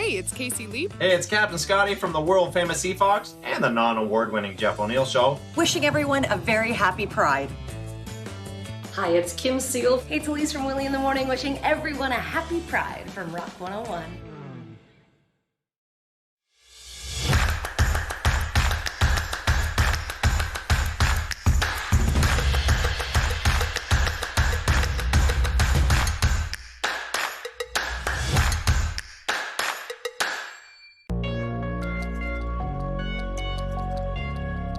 Hey, it's Casey Leap. Hey, it's Captain Scotty from the world-famous Sea Fox and the non-award-winning Jeff O'Neill Show. Wishing everyone a very happy Pride. Hi, it's Kim Siegel. Hey, it's Elise from Willie in the Morning, wishing everyone a happy Pride from Rock 101.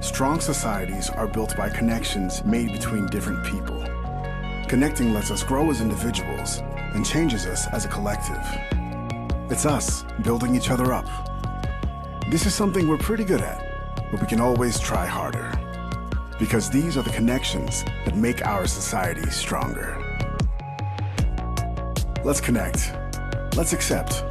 Strong societies are built by connections made between different people. Connecting lets us grow as individuals and changes us as a collective. It's us building each other up. This is something we're pretty good at, but we can always try harder. Because these are the connections that make our society stronger. Let's connect. Let's accept.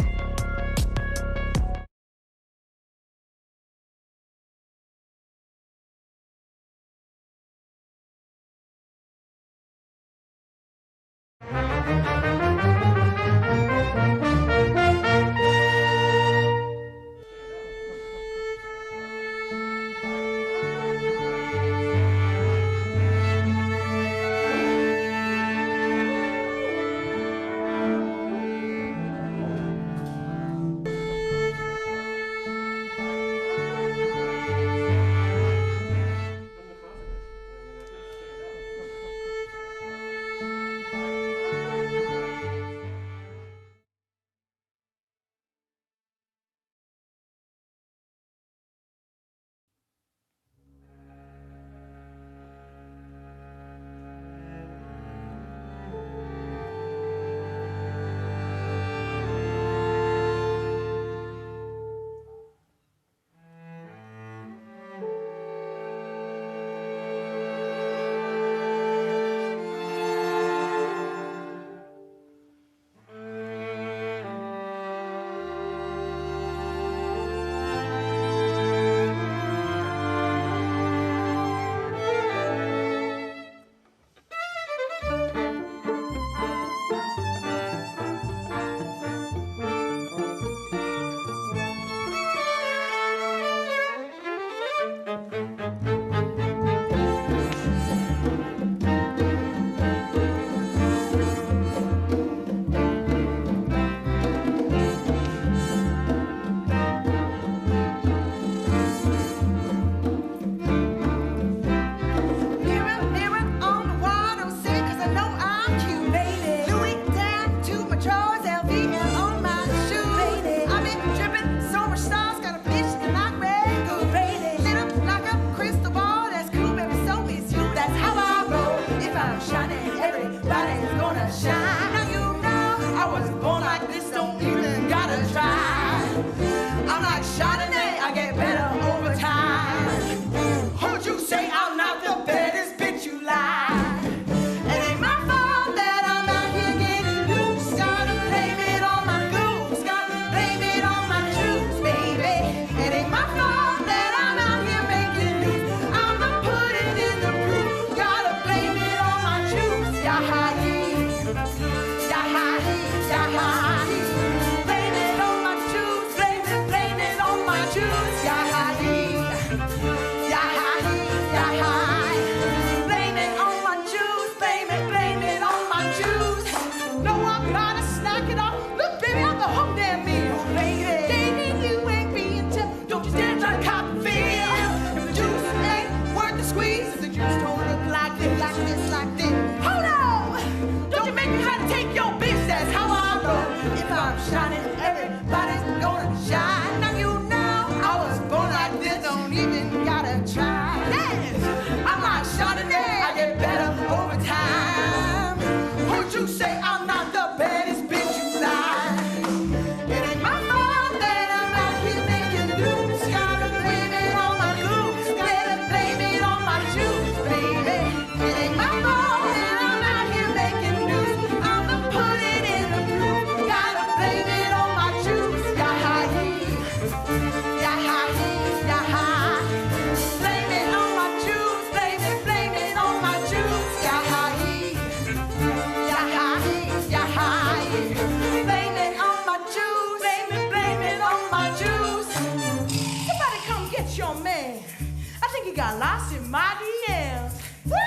got lost in my DMs. What?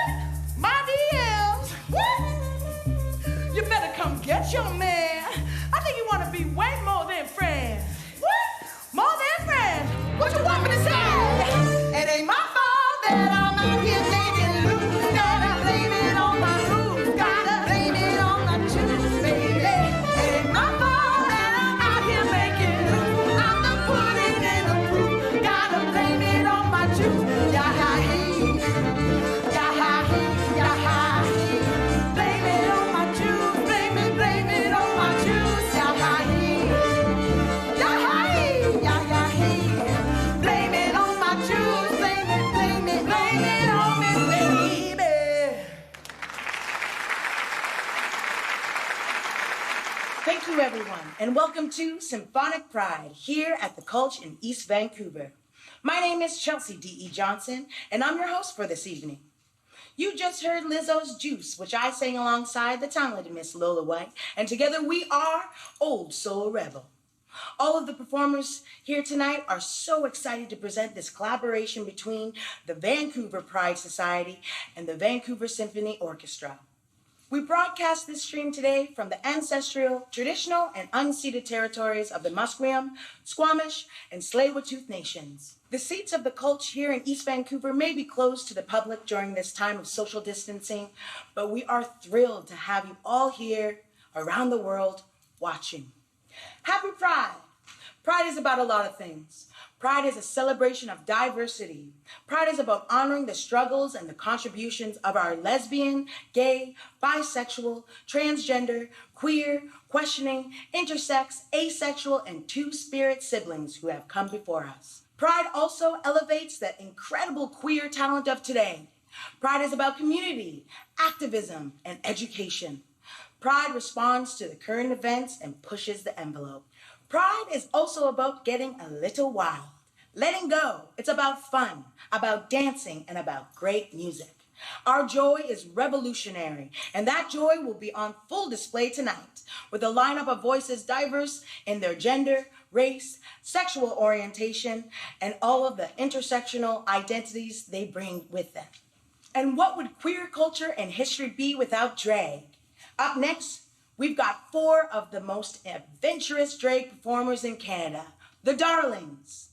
My DMs? What? You better come get your man. I think you want to be way more than friends. What? More than friends? What you want me to say? It ain't my fault that I'm out here making loose. Gotta blame it on my rules. Gotta blame it on my juice, baby. It ain't my fault that I'm out here making loose. I'm the pudding in the proof. Gotta blame it on my juice. Blame it on my juice. Blame it on my juice. Blame it on my juice. Blame it on me, baby. Thank you, everyone, and welcome to Symphonic Pride here at the Culch in East Vancouver. My name is Chelsea D.E. Johnson, and I'm your host for this evening. You just heard Lizzo's Juice, which I sang alongside the talented Miss Lola White, and together we are Old Soul Rebel. All of the performers here tonight are so excited to present this collaboration between the Vancouver Pride Society and the Vancouver Symphony Orchestra. We broadcast this stream today from the ancestral, traditional, and unceded territories of the Musqueam, Squamish, and Tsleil-Waututh nations. The seats of the Culch here in East Vancouver may be closed to the public during this time of social distancing, but we are thrilled to have you all here around the world watching. Happy Pride! Pride is about a lot of things. Pride is a celebration of diversity. Pride is about honoring the struggles and the contributions of our lesbian, gay, bisexual, transgender, queer, questioning, intersex, asexual, and two-spirit siblings who have come before us. Pride also elevates the incredible queer talent of today. Pride is about community, activism, and education. Pride responds to the current events and pushes the envelope. Pride is also about getting a little wild, letting go. It's about fun, about dancing, and about great music. Our joy is revolutionary, and that joy will be on full display tonight with a lineup of voices diverse in their gender, race, sexual orientation, and all of the intersectional identities they bring with them. And what would queer culture and history be without drag? Up next, we've got 4 of the most adventurous drag performers in Canada, the Darlings.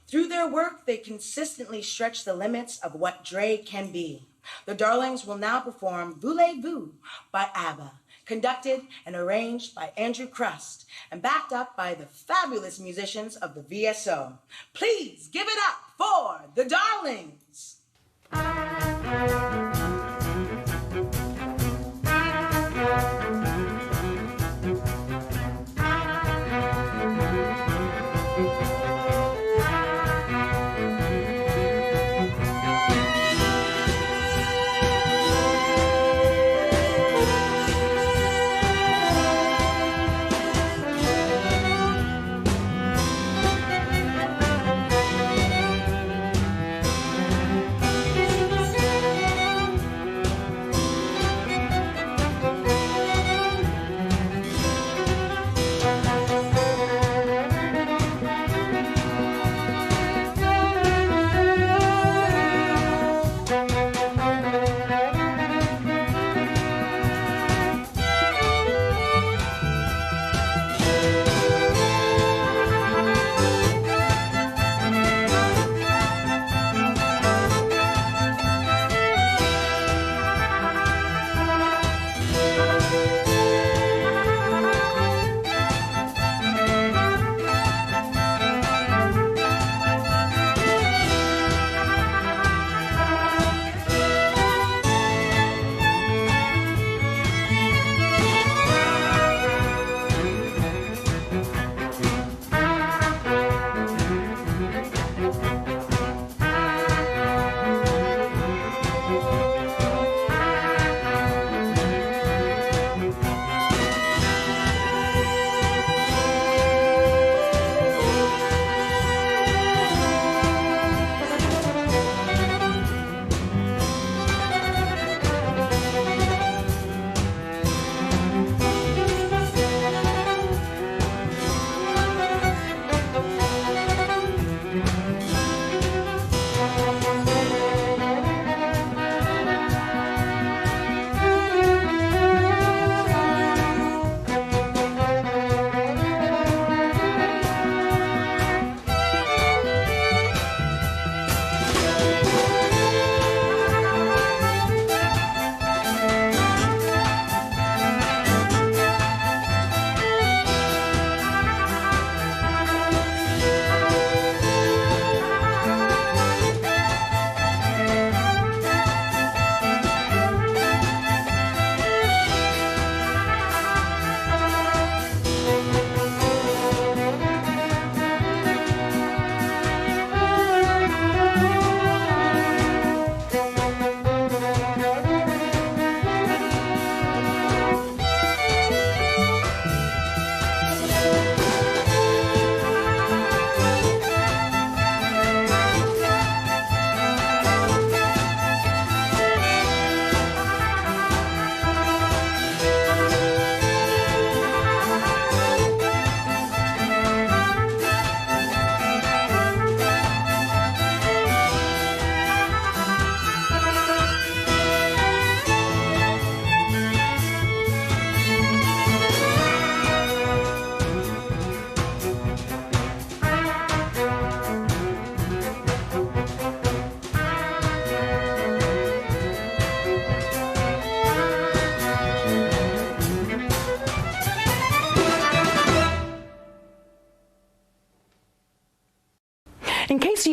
Through their work, they consistently stretch the limits of what drag can be. The Darlings will now perform Voulez-Vous by ABBA, conducted and arranged by Andrew Crust, and backed up by the fabulous musicians of the VSO. Please give it up for the Darlings.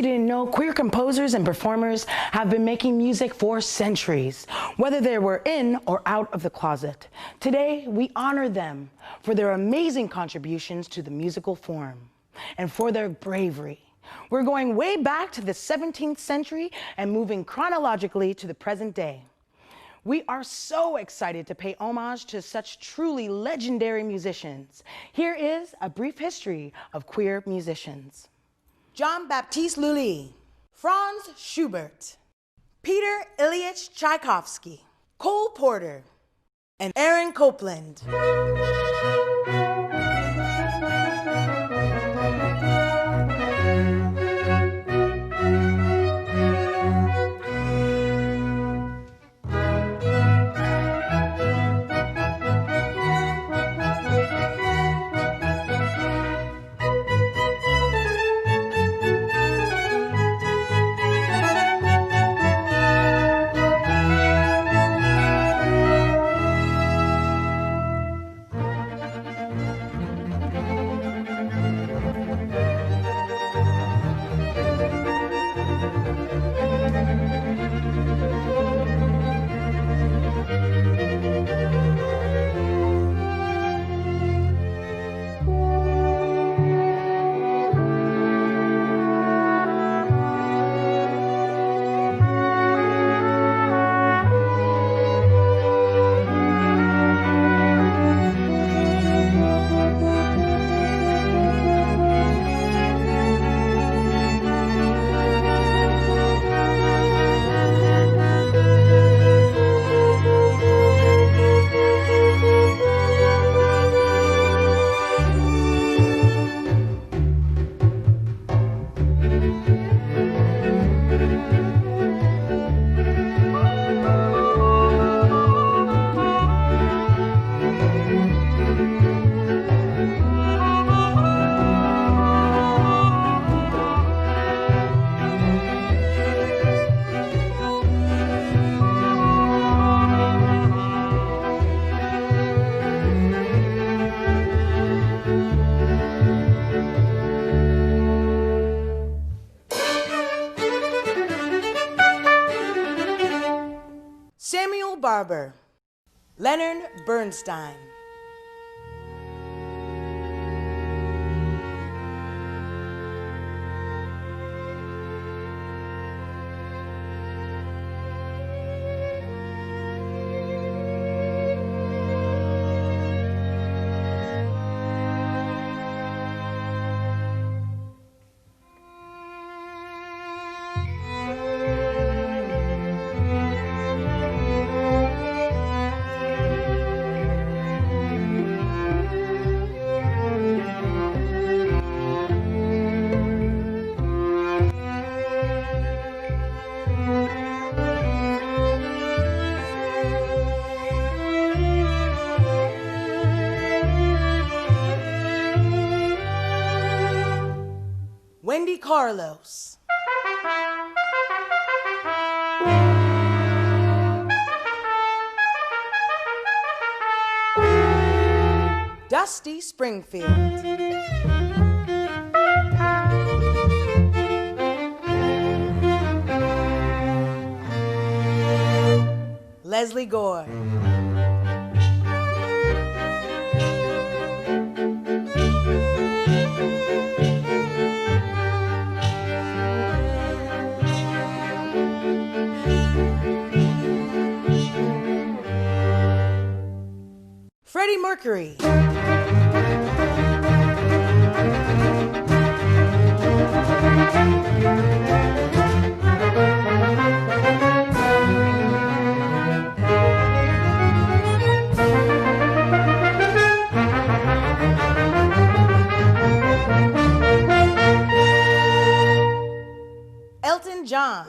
you didn't know, queer composers and performers have been making music for centuries, whether they were in or out of the closet. Today, we honor them for their amazing contributions to the musical form and for their bravery. We're going way back to the 17th century and moving chronologically to the present day. We are so excited to pay homage to such truly legendary musicians. Here is a brief history of queer musicians. Jean-Baptiste Lully, Franz Schubert, Peter Ilyich Tchaikovsky, Cole Porter, and Aaron Copland. Barber, Leonard Bernstein. Wendy Carlos. Dusty Springfield. Leslie Gore. Freddie Mercury. Elton John.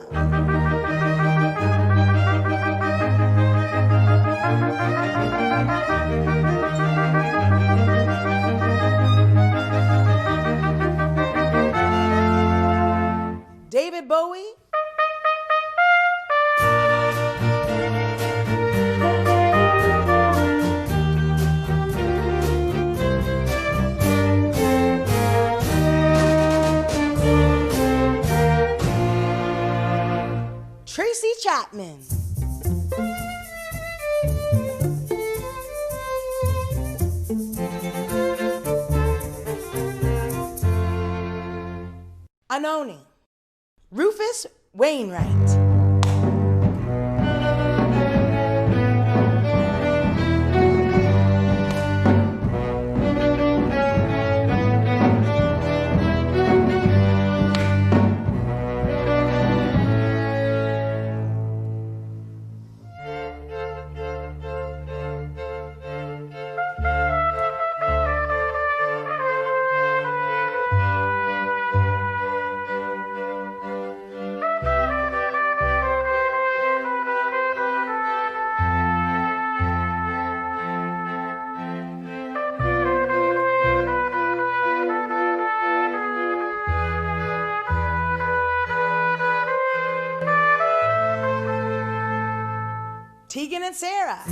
Zanoni, Rufus Wainwright. Tegan and Sarah.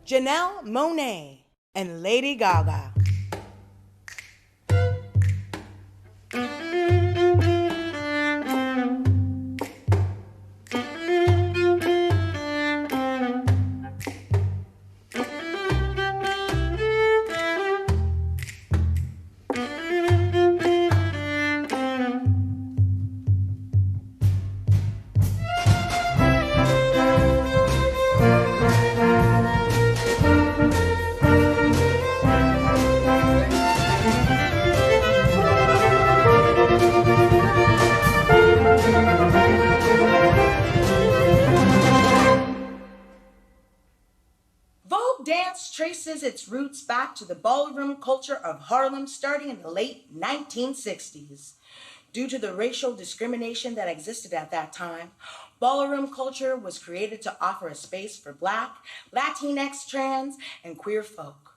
Janelle Monáe and Lady Gaga. Traces its roots back to the ballroom culture of Harlem starting in the late 1960s. Due to the racial discrimination that existed at that time, ballroom culture was created to offer a space for Black, Latinx, trans, and queer folk.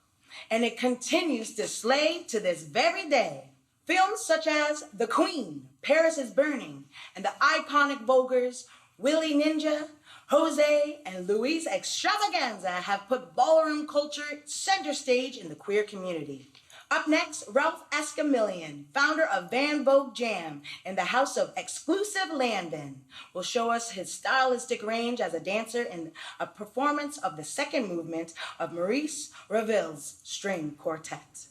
And it continues to slay to this very day. Films such as The Queen, Paris is Burning, and the iconic Vulgars, Willie Ninja, Jose, and Luis Extravaganza have put ballroom culture center stage in the queer community. Up next, Ralph Escamillion, founder of Van Vogue Jam and the House of Exclusive Landon, will show us his stylistic range as a dancer in a performance of the second movement of Maurice Ravel's String Quartet.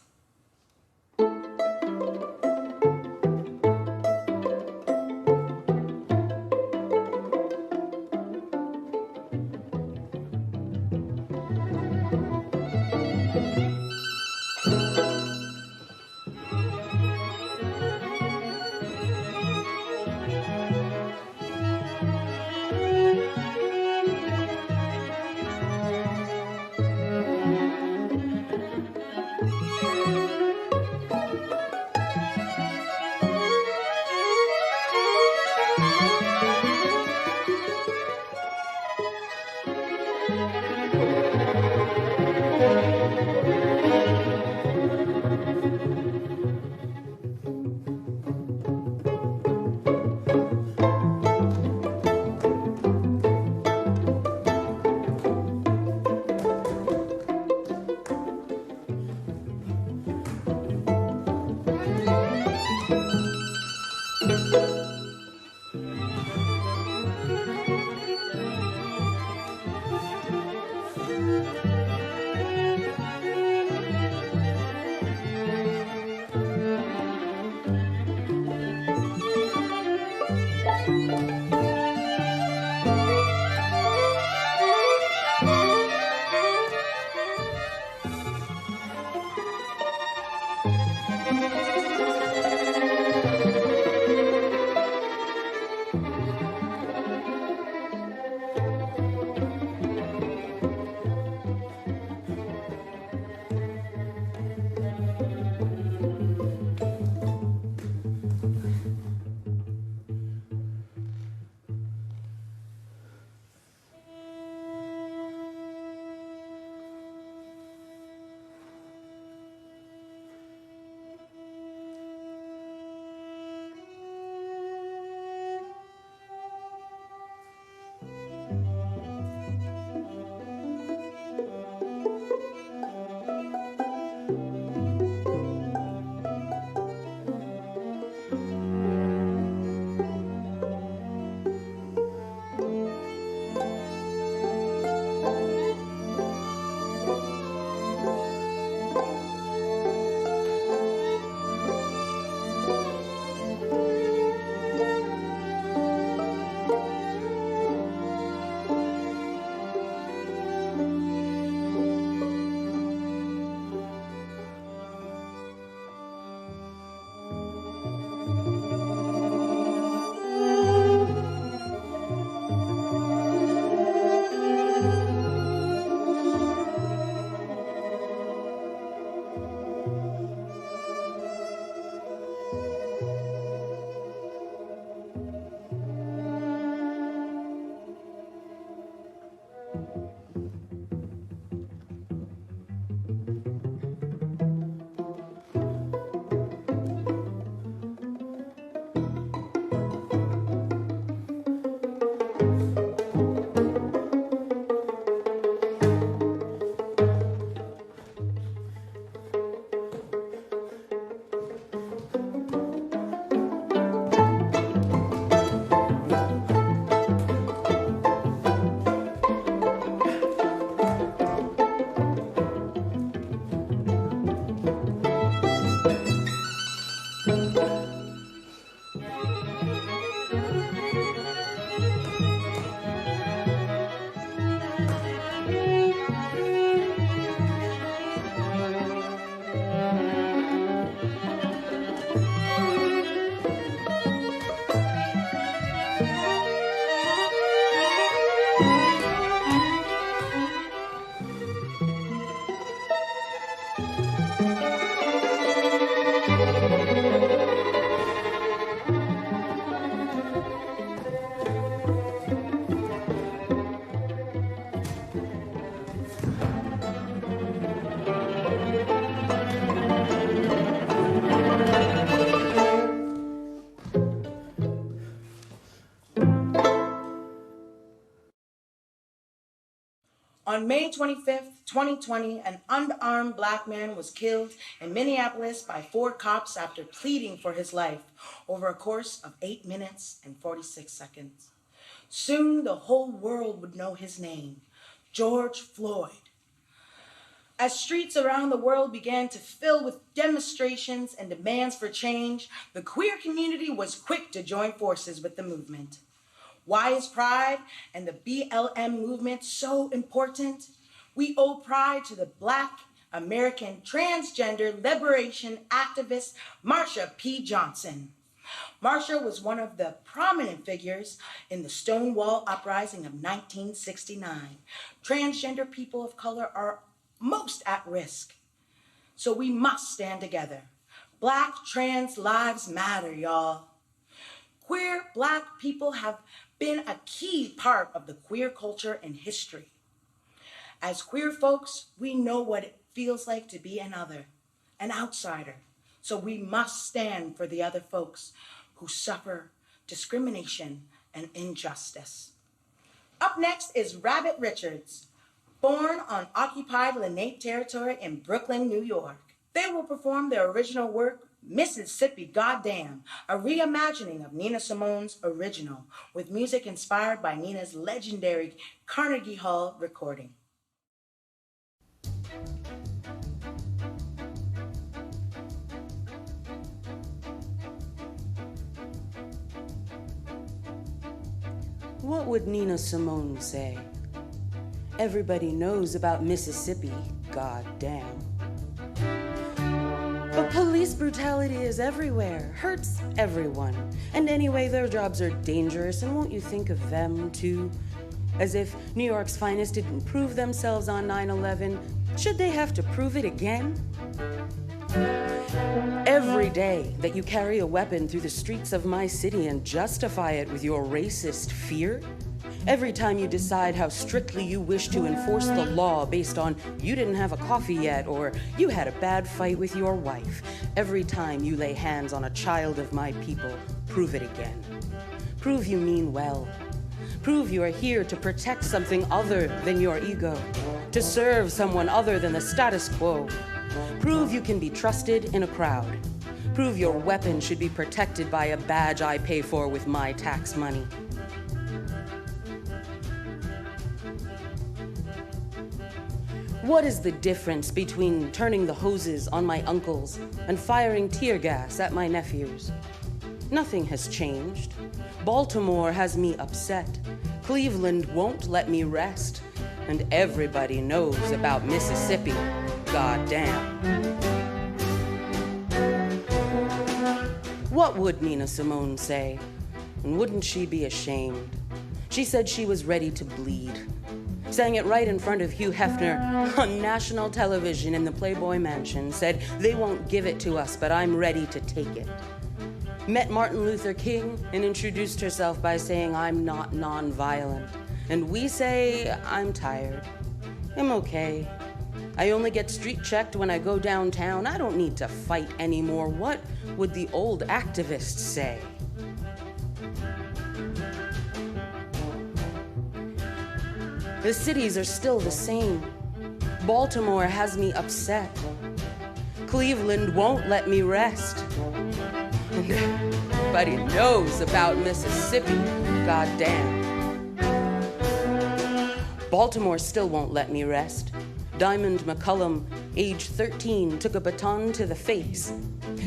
On May 25th, 2020, an unarmed black man was killed in Minneapolis by 4 cops after pleading for his life over a course of 8 minutes and 46 seconds. Soon, the whole world would know his name, George Floyd. As streets around the world began to fill with demonstrations and demands for change, the queer community was quick to join forces with the movement. Why is Pride and the BLM movement so important? We owe pride to the Black American transgender liberation activist Marsha P. Johnson. Marsha was one of the prominent figures in the Stonewall Uprising of 1969. Transgender people of color are most at risk, so we must stand together. Black trans lives matter, y'all. Queer Black people have been a key part of the queer culture and history. As queer folks, we know what it feels like to be an other, an outsider. So we must stand for the other folks who suffer discrimination and injustice. Up next is Rabbit Richards, born on occupied Lenape territory in Brooklyn, New York. They will perform their original work, Mississippi Goddamn, a reimagining of Nina Simone's original, with music inspired by Nina's legendary Carnegie Hall recording. What would Nina Simone say? Everybody knows about Mississippi, goddamn. But police brutality is everywhere, hurts everyone. And anyway, their jobs are dangerous, and won't you think of them too? As if New York's finest didn't prove themselves on 9/11, should they have to prove it again? Every day that you carry a weapon through the streets of my city and justify it with your racist fear, every time you decide how strictly you wish to enforce the law based on you didn't have a coffee yet or you had a bad fight with your wife, every time you lay hands on a child of my people, prove it again. Prove you mean well. Prove you are here to protect something other than your ego, to serve someone other than the status quo. Prove you can be trusted in a crowd. Prove your weapon should be protected by a badge I pay for with my tax money. What is the difference between turning the hoses on my uncles and firing tear gas at my nephews? Nothing has changed. Baltimore has me upset. Cleveland won't let me rest. And everybody knows about Mississippi. Goddamn. What would Nina Simone say? And wouldn't she be ashamed? She said she was ready to bleed. Sang it right in front of Hugh Hefner on national television in the Playboy Mansion. Said, they won't give it to us, but I'm ready to take it. Met Martin Luther King and introduced herself by saying, I'm not nonviolent. And we say, I'm tired. I'm okay. I only get street checked when I go downtown. I don't need to fight anymore. What would the old activists say? The cities are still the same. Baltimore has me upset. Cleveland won't let me rest. And everybody knows about Mississippi, goddamn. Baltimore still won't let me rest. Diamond McCullum, age 13, took a baton to the face,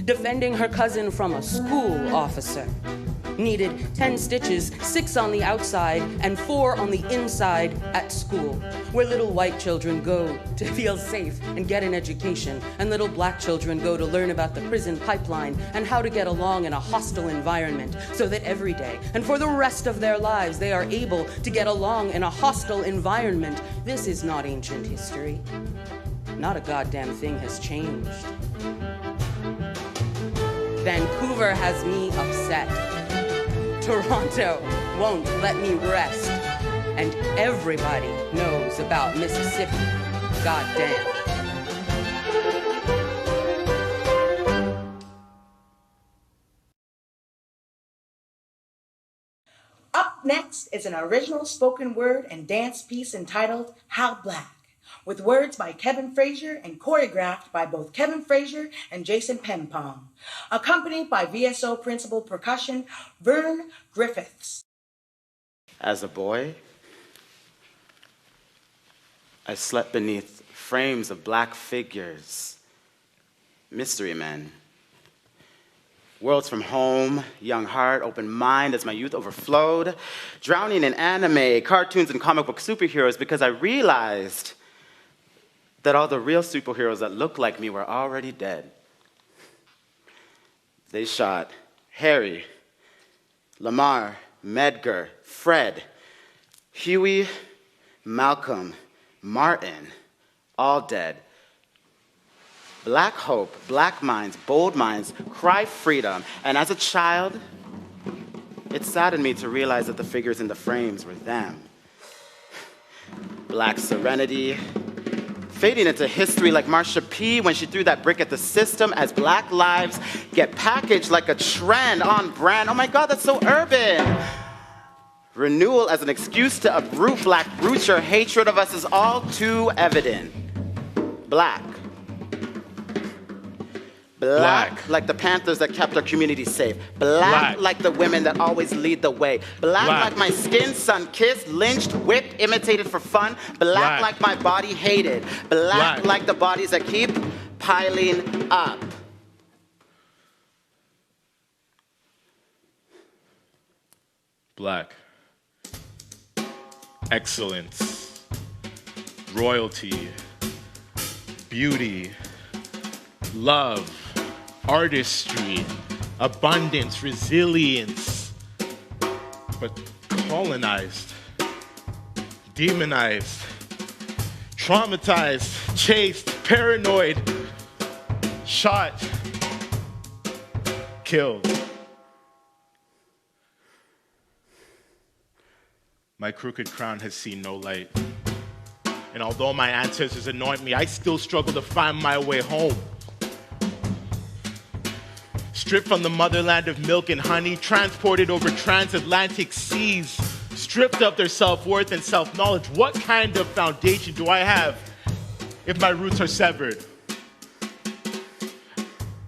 defending her cousin from a school officer. Needed 10 stitches, 6 on the outside and 4 on the inside at school, where little white children go to feel safe and get an education, and little black children go to learn about the prison pipeline and how to get along in a hostile environment, so that every day and for the rest of their lives they are able to get along in a hostile environment. This is not ancient history. Not a goddamn thing has changed. Vancouver has me upset. Toronto won't let me rest. And everybody knows about Mississippi. Goddamn. Up next is an original spoken word and dance piece entitled How Black, with words by Kevin Frazier and choreographed by both Kevin Frazier and Jason Pempong, accompanied by VSO Principal Percussion Vern Griffiths. As a boy, I slept beneath frames of black figures, mystery men. Worlds from home, young heart, open mind as my youth overflowed, drowning in anime, cartoons, and comic book superheroes because I realized that all the real superheroes that looked like me were already dead. They shot Harry, Lamar, Medgar, Fred, Huey, Malcolm, Martin, all dead. Black hope, black minds, bold minds, cry freedom. And as a child, it saddened me to realize that the figures in the frames were them. Black serenity, fading into history like Marsha P. when she threw that brick at the system as black lives get packaged like a trend on brand. Oh my God, that's so urban. Renewal as an excuse to uproot black roots. Your hatred of us is all too evident. Black. Black like the Panthers that kept our community safe. Black like the women that always lead the way. Black like my skin, sun-kissed, lynched, whipped, imitated for fun. Black like my body hated. Black like the bodies that keep piling up. Black. Excellence. Royalty. Beauty. Love. Artistry, abundance, resilience, but colonized, demonized, traumatized, chased, paranoid, shot, killed. My crooked crown has seen no light. And although my ancestors anoint me, I still struggle to find my way home. Stripped from the motherland of milk and honey, transported over transatlantic seas, stripped of their self-worth and self-knowledge. What kind of foundation do I have if my roots are severed?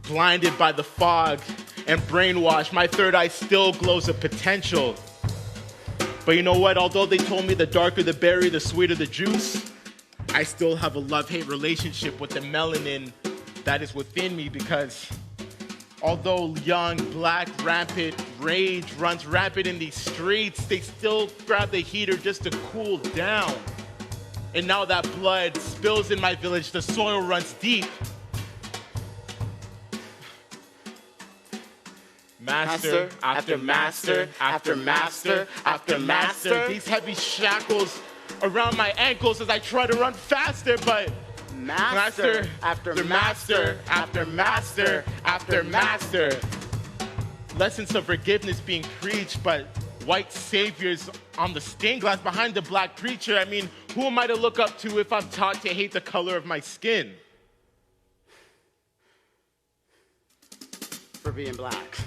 Blinded by the fog and brainwashed, my third eye still glows of potential. But you know what? Although they told me the darker the berry, the sweeter the juice, I still have a love-hate relationship with the melanin that is within me, because although young, black, rampant rage runs rampant in these streets, they still grab the heater just to cool down. And now that blood spills in my village, the soil runs deep. Master after master after master after master. These heavy shackles around my ankles as I try to run faster, but master after master after master after master. Lessons of forgiveness being preached, but white saviors on the stained glass behind the black preacher. I mean, who am I to look up to if I'm taught to hate the color of my skin? For being black.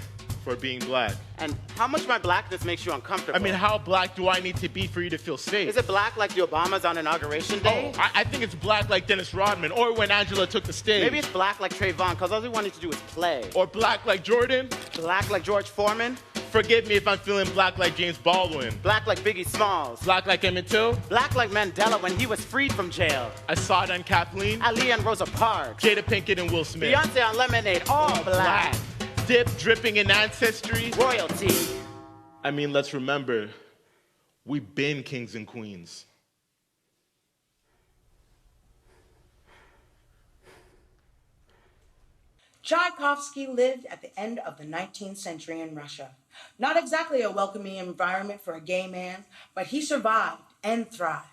For being black. And how much my blackness makes you uncomfortable? I mean, how black do I need to be for you to feel safe? Is it black like the Obamas on Inauguration Day? Oh, I think it's black like Dennis Rodman, or when Angela took the stage. Maybe it's black like Trayvon, because all we wanted to do was play. Or black like Jordan. Black like George Foreman. Forgive me if I'm feeling black like James Baldwin. Black like Biggie Smalls. Black like Emmett Till. Black like Mandela when he was freed from jail. Assad and Kathleen. Ali and Rosa Parks. Jada Pinkett and Will Smith. Beyonce on Lemonade, all black. Dip dripping in ancestry. Royalty. I mean, let's remember, we've been kings and queens. Tchaikovsky lived at the end of the 19th century in Russia. Not exactly a welcoming environment for a gay man, but he survived and thrived.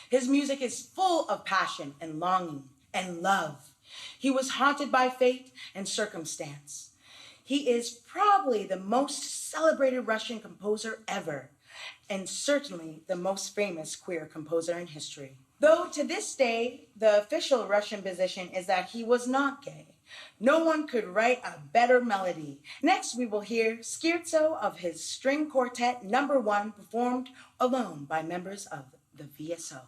His music is full of passion and longing and love. He was haunted by fate and circumstance. He is probably the most celebrated Russian composer ever, and certainly the most famous queer composer in history. Though to this day, the official Russian position is that he was not gay. No one could write a better melody. Next, we will hear Scherzo of his string quartet No. 1 performed alone by members of the VSO.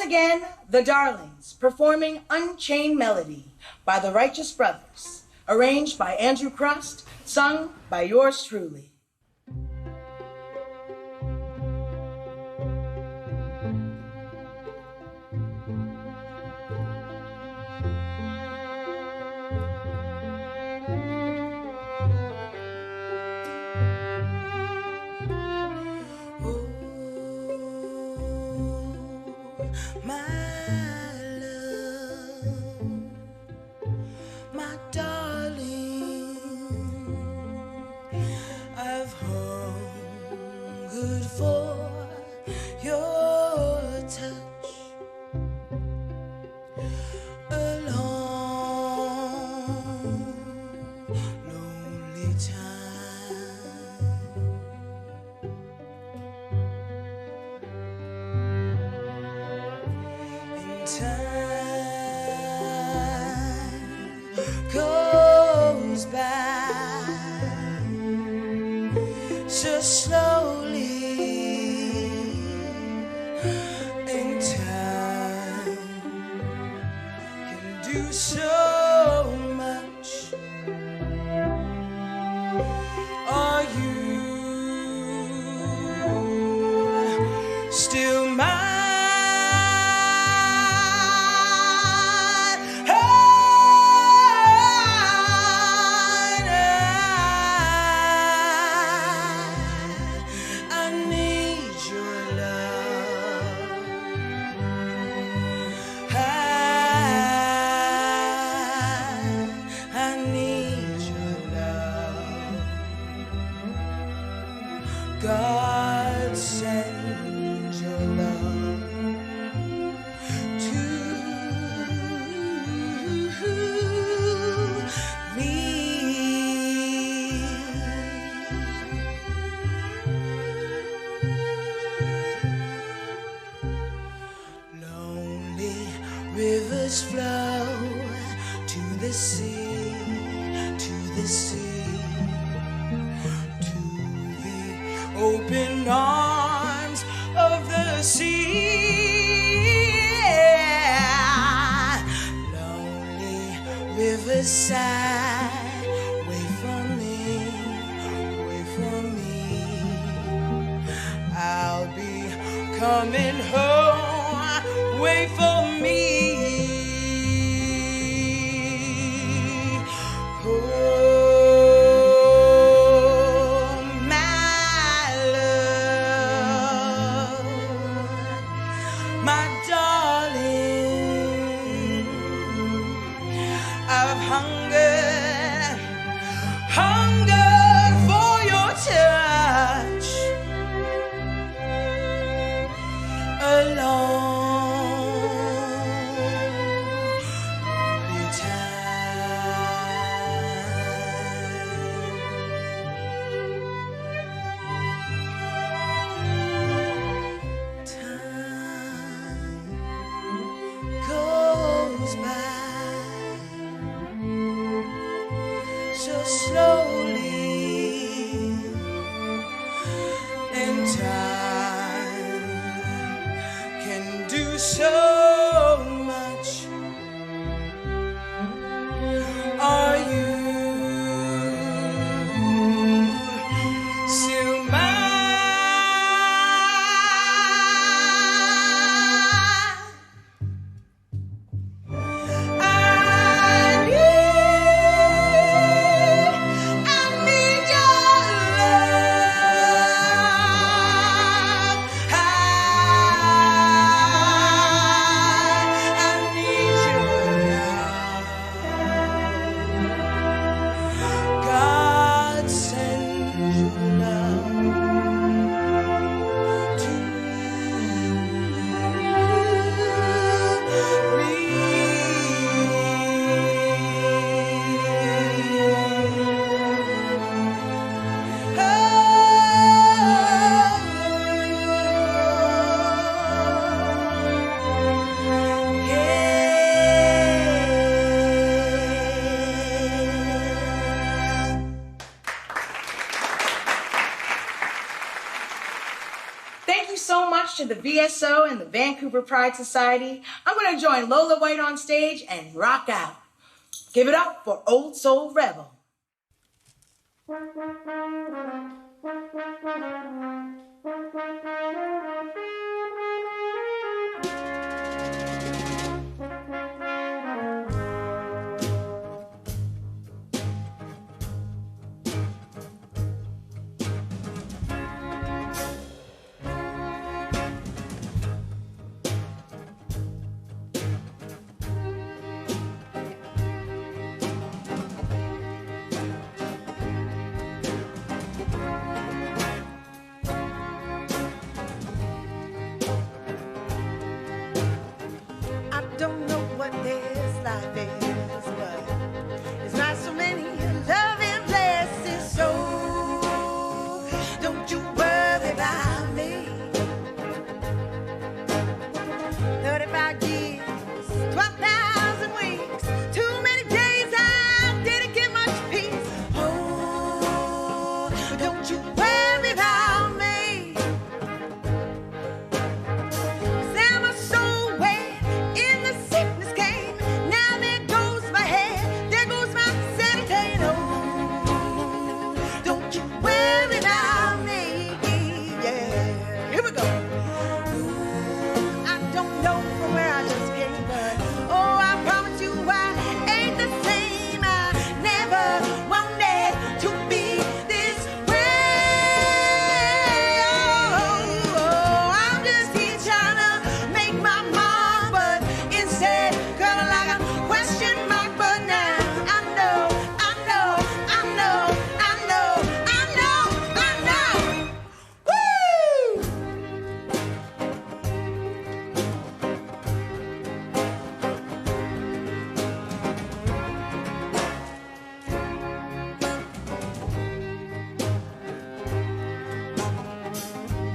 again, the Darlings, performing Unchained Melody by the Righteous Brothers, arranged by Andrew Crust, sung by yours truly. So slowly, and time can do so much. Are you still mine? God send your love to me. Lonely rivers flow to the sea, to the sea. Open arms of the sea. Lonely riverside, wait for me, wait for me. I'll be coming home, wait for me. I've hungered for your touch. Lonely time goes by so slowly, and time can do so much. Are you still mine? homage to the VSO and the Vancouver Pride Society, I'm going to join Lola White on stage and rock out. Give it up for Old Soul Rebel.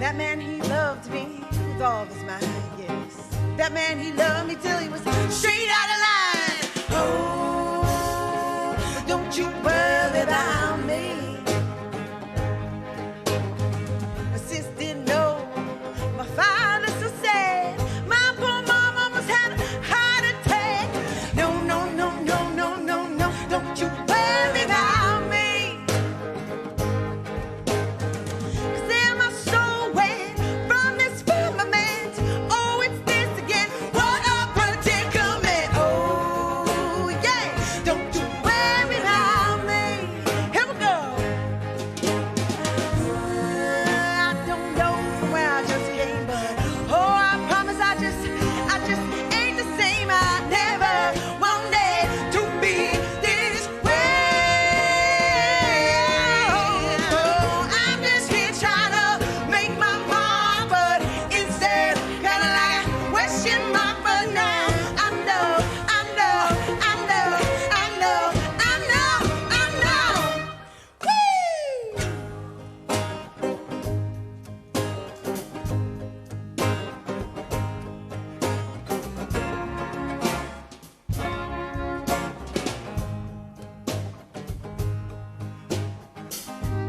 That man, he loved me with all of his mind, yes. That man, he loved me till he was straight out of line. Oh, but don't you worry about me. My sis didn't know, my father's so sad. My poor mom almost had a heart attack. No, no, no, no, no, no, no, don't you worry about me.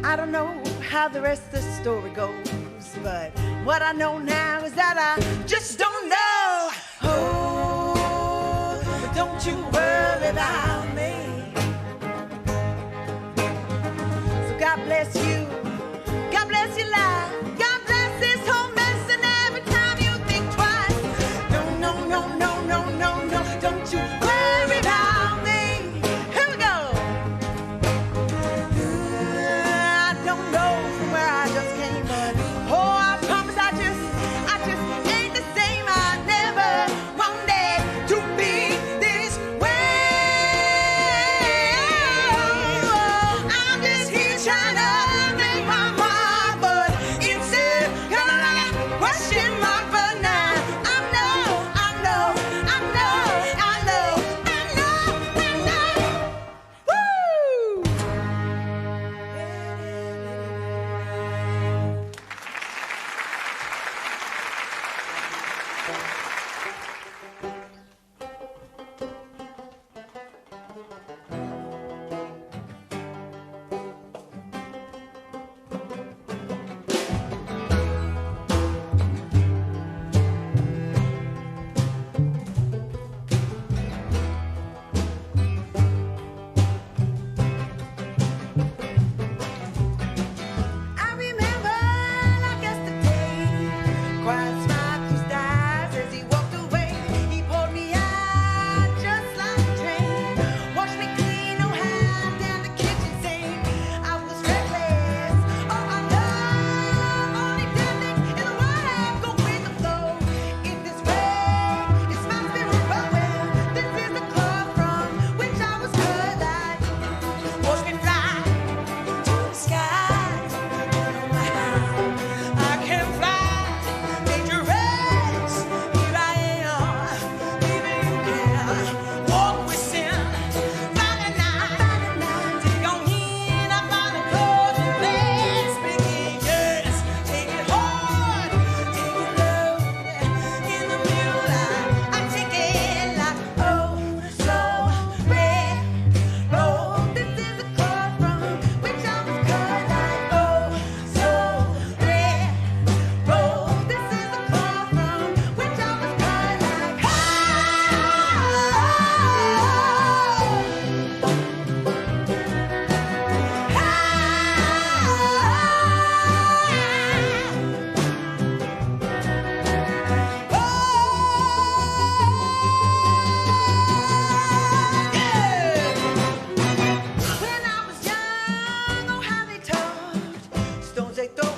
I don't know how the rest of the story goes, but what I know now is that I just don't know. Oh, but don't you worry about me. So God bless you, God bless your life, God bless this whole mess, and every time you think twice. No, no, no, no, no, no, no, don't you worry about me. Here we go. Don't know from where I just came, but oh, I promise I just ain't the same. I never wanted to be this way. Oh, I'm just here trying to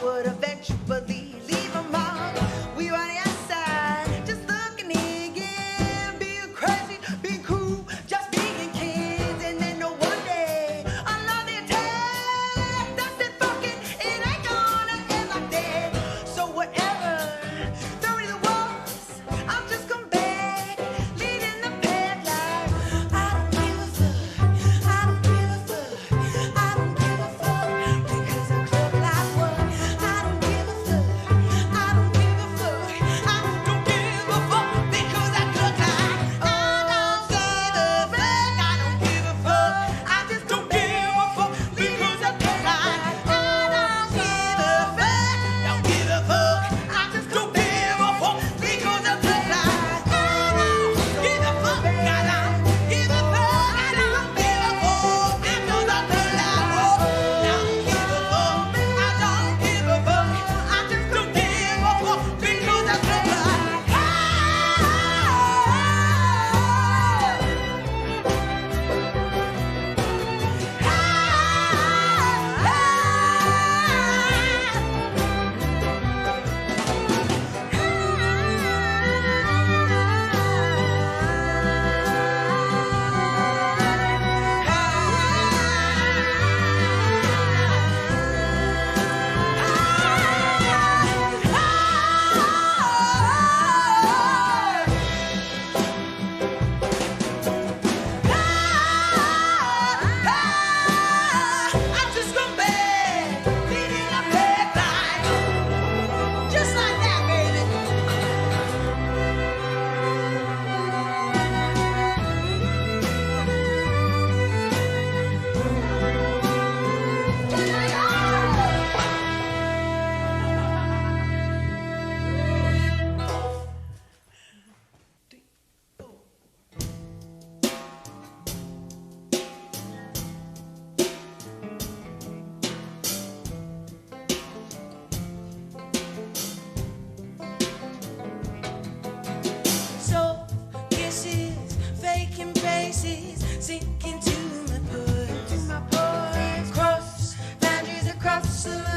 would eventually leave a mark. We were on the outside, just looking in, being crazy, being cool, just being kids. And then one day, another attack, that's it fucking, it ain't gonna end like that. So whatever the reason was, I'm just come back, leading the path like I don't give a fuck, I don't give a fuck, I don't give a fuck, because I look like what? I don't give a fuck, I don't give a fuck, I don't give a fuck, because I look like I don't give a fuck, I don't give a fuck, I just don't give a fuck, because I look like I don't give a fuck, don't give a fuck, I just don't give a fuck, because I look like I don't give a fuck, I don't give a fuck, I don't give a fuck, because I look like I don't give a fuck, I don't give a fuck, I just don't give a fuck, because I look like I just come back, leading a path like, just like that, baby. So kisses, faking faces, sinking to my pores. Cross boundaries across the line.